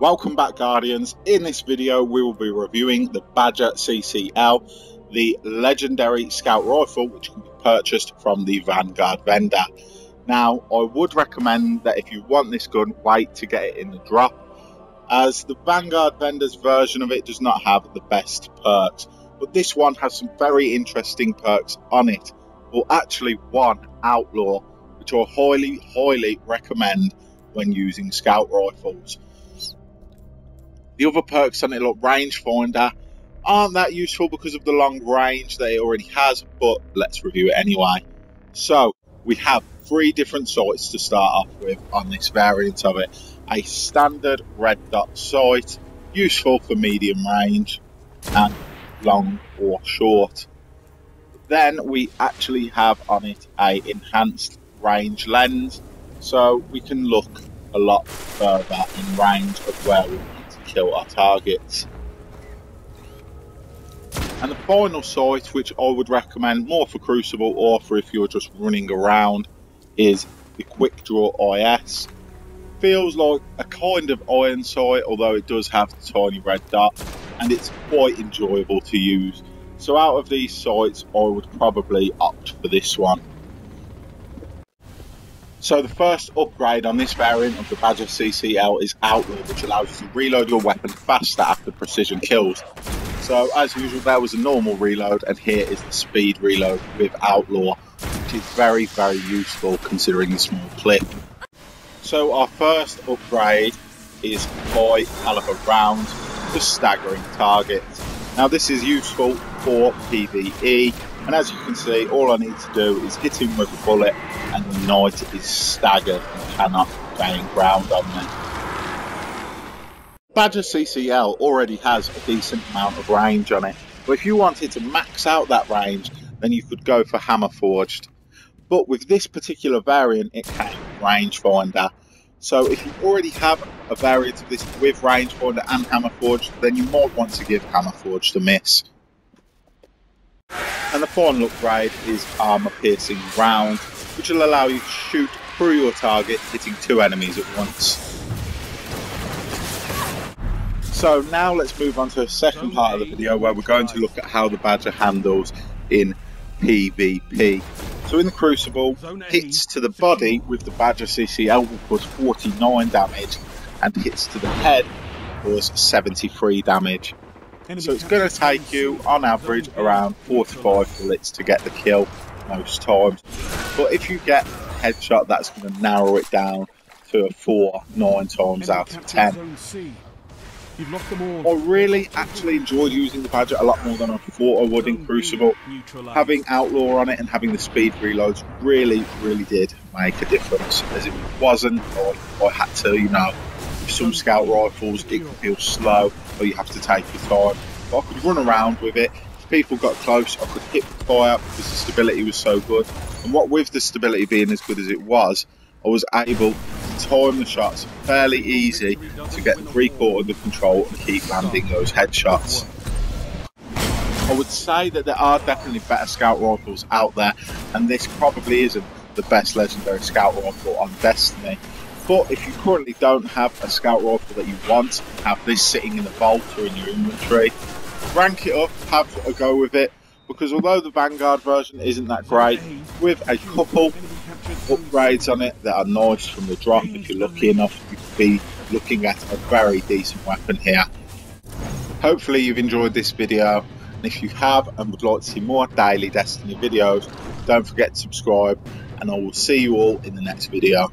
Welcome back, Guardians. In this video we will be reviewing the BADGER CCL, the Legendary Scout Rifle, which can be purchased from the Vanguard vendor. Now, I would recommend that if you want this gun, wait to get it in the drop, as the Vanguard vendor's version of it does not have the best perks, but this one has some very interesting perks on it, or actually one outlaw, which I highly recommend when using scout rifles. The other perks on it, like rangefinder, aren't that useful because of the long range that it already has, but let's review it anyway. So we have 3 different sights to start off with on this variant of it. A standard red dot sight, useful for medium range and long or short. Then we actually have on it a enhanced range lens, so we can look a lot further in range of where we want to kill our targets. And the final sight, which I would recommend more for Crucible or for if you're just running around, is the Quick Draw IS. Feels like a kind of iron sight, although it does have the tiny red dot, and it's quite enjoyable to use. So out of these sights, I would probably opt for this one. So the first upgrade on this variant of the BADGER CCL is Outlaw, which allows you to reload your weapon faster after precision kills. So as usual, there was a normal reload, and here is the speed reload with Outlaw, which is very useful considering the small clip. So our first upgrade is high caliber rounds for staggering targets. Now this is useful for PvE, and as you can see, all I need to do is hit him with a bullet and the knight is staggered and cannot gain ground on me. BADGER CCL already has a decent amount of range on it, but if you wanted to max out that range, then you could go for hammer forged. But with this particular variant, it came with rangefinder. So if you already have a variant of this with rangefinder and hammer forged, then you might want to give hammer forged a miss. And the final upgrade is armor piercing round, which will allow you to shoot through your target, hitting 2 enemies at once. So now let's move on to the second part of the video, where we're going to look at how the BADGER handles in PvP. So in the Crucible, hits to the body with the BADGER CCL will cause 49 damage, and hits to the head cause 73 damage. So it's going to take you, on average, around 4 to 5 bullets to get the kill most times. But if you get a headshot, that's going to narrow it down to a 4, 9 times out of 10. I really actually enjoyed using the BADGER a lot more than I thought I would in Crucible. Having Outlaw on it and having the speed reloads really did make a difference, as it wasn't like I had to, with some scout rifles it can feel slow or you have to take your time. But I could run around with it. If people got close, I could hit the fire because the stability was so good. And what with the stability being as good as it was, I was able to time the shots fairly easy to get the recoil under control and keep landing those headshots. I would say that there are definitely better scout rifles out there, and this probably isn't the best legendary scout rifle on Destiny. But if you currently don't have a scout rifle that you want, have this sitting in the vault or in your inventory, rank it up, have a go with it, because although the Vanguard version isn't that great, with a couple upgrades on it that are nice from the drop, if you're lucky enough, you could be looking at a very decent weapon here. Hopefully you've enjoyed this video, and if you have and would like to see more daily Destiny videos, don't forget to subscribe, and I will see you all in the next video.